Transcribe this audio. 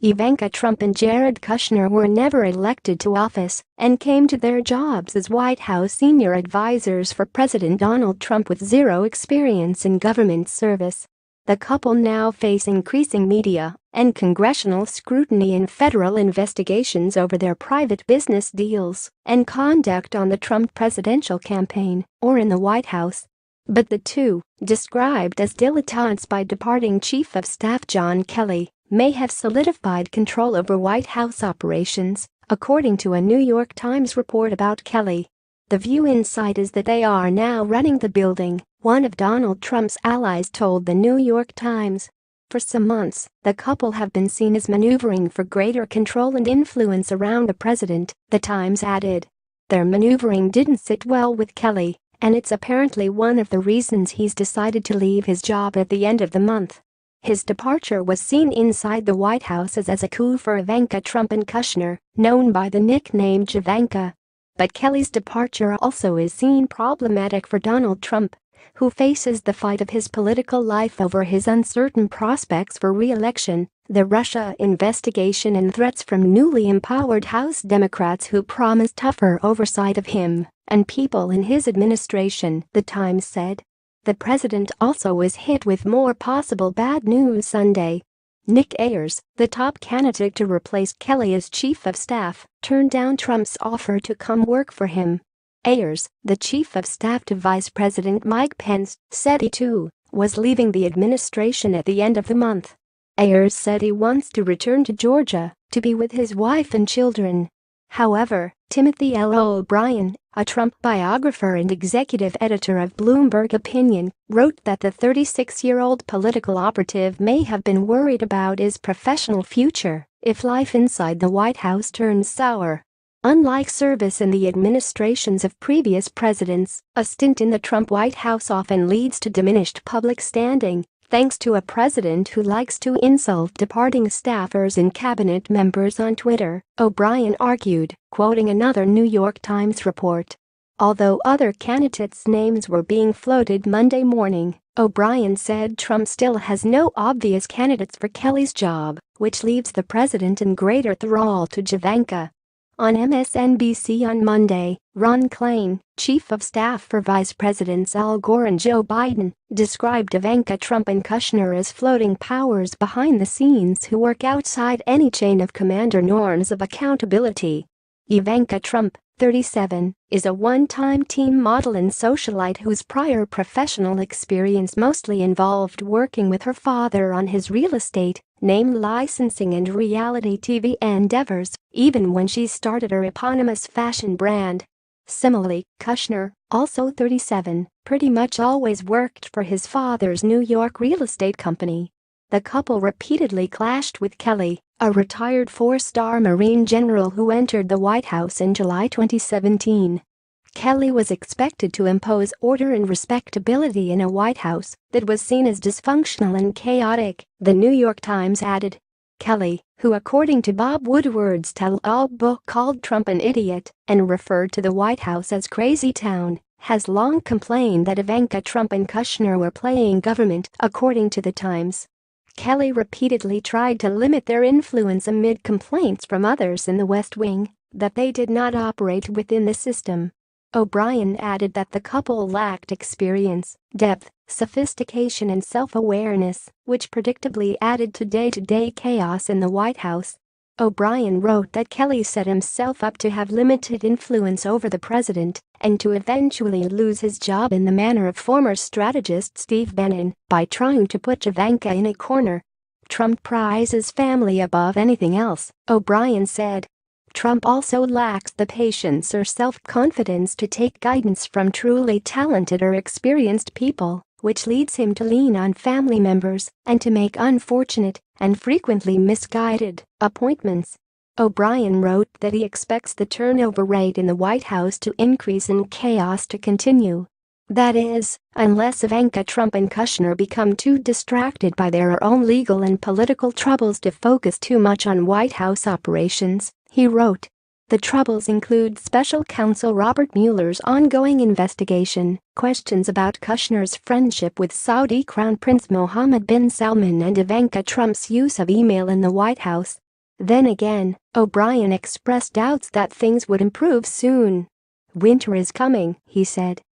Ivanka Trump and Jared Kushner were never elected to office and came to their jobs as White House senior advisors for President Donald Trump with zero experience in government service. The couple now face increasing media and congressional scrutiny in federal investigations over their private business deals and conduct on the Trump presidential campaign or in the White House. But the two, described as dilettantes by departing Chief of Staff John Kelly, may have solidified control over White House operations, according to a New York Times report about Kelly. The view inside is that they are now running the building, one of Donald Trump's allies told the New York Times. For some months, the couple have been seen as maneuvering for greater control and influence around the president, the Times added. Their maneuvering didn't sit well with Kelly, and it's apparently one of the reasons he's decided to leave his job at the end of the month. His departure was seen inside the White House as a coup for Ivanka Trump and Kushner, known by the nickname Javanka. But Kelly's departure also is seen problematic for Donald Trump, who faces the fight of his political life over his uncertain prospects for re-election, the Russia investigation and threats from newly empowered House Democrats who promised tougher oversight of him and people in his administration, the Times said. The president also was hit with more possible bad news Sunday. Nick Ayers, the top candidate to replace Kelly as chief of staff, turned down Trump's offer to come work for him. Ayers, the chief of staff to Vice President Mike Pence, said he too was leaving the administration at the end of the month. Ayers said he wants to return to Georgia to be with his wife and children. However, Timothy L. O'Brien, a Trump biographer and executive editor of Bloomberg Opinion, wrote that the 36-year-old political operative may have been worried about his professional future if life inside the White House turns sour. Unlike service in the administrations of previous presidents, a stint in the Trump White House often leads to diminished public standing, thanks to a president who likes to insult departing staffers and cabinet members on Twitter, O'Brien argued, quoting another New York Times report. Although other candidates' names were being floated Monday morning, O'Brien said Trump still has no obvious candidates for Kelly's job, which leaves the president in greater thrall to Javanka. On MSNBC on Monday, Ron Klain, chief of staff for Vice Presidents Al Gore and Joe Biden, described Ivanka Trump and Kushner as floating powers behind the scenes who work outside any chain of command or norms of accountability. Ivanka Trump, 37, is a one-time teen model and socialite whose prior professional experience mostly involved working with her father on his real estate, name licensing and reality TV endeavors, even when she started her eponymous fashion brand. Similarly, Kushner, also 37, pretty much always worked for his father's New York real estate company. The couple repeatedly clashed with Kelly, a retired four-star Marine general who entered the White House in July 2017. Kelly was expected to impose order and respectability in a White House that was seen as dysfunctional and chaotic, the New York Times added. Kelly, who according to Bob Woodward's tell-all book called Trump an Idiot and referred to the White House as Crazy Town, has long complained that Ivanka Trump and Kushner were playing government, according to the Times. Kelly repeatedly tried to limit their influence amid complaints from others in the West Wing that they did not operate within the system. O'Brien added that the couple lacked experience, depth, sophistication and self-awareness, which predictably added to day-to-day chaos in the White House. O'Brien wrote that Kelly set himself up to have limited influence over the president and to eventually lose his job in the manner of former strategist Steve Bannon by trying to put Ivanka in a corner. Trump prizes family above anything else, O'Brien said. Trump also lacks the patience or self-confidence to take guidance from truly talented or experienced people, which leads him to lean on family members and to make unfortunate and frequently misguided appointments. O'Brien wrote that he expects the turnover rate in the White House to increase and chaos to continue. That is, unless Ivanka Trump and Kushner become too distracted by their own legal and political troubles to focus too much on White House operations, he wrote. The troubles include special counsel Robert Mueller's ongoing investigation, questions about Kushner's friendship with Saudi Crown Prince Mohammed bin Salman and Ivanka Trump's use of email in the White House. Then again, O'Brien expressed doubts that things would improve soon. "Winter is coming," he said,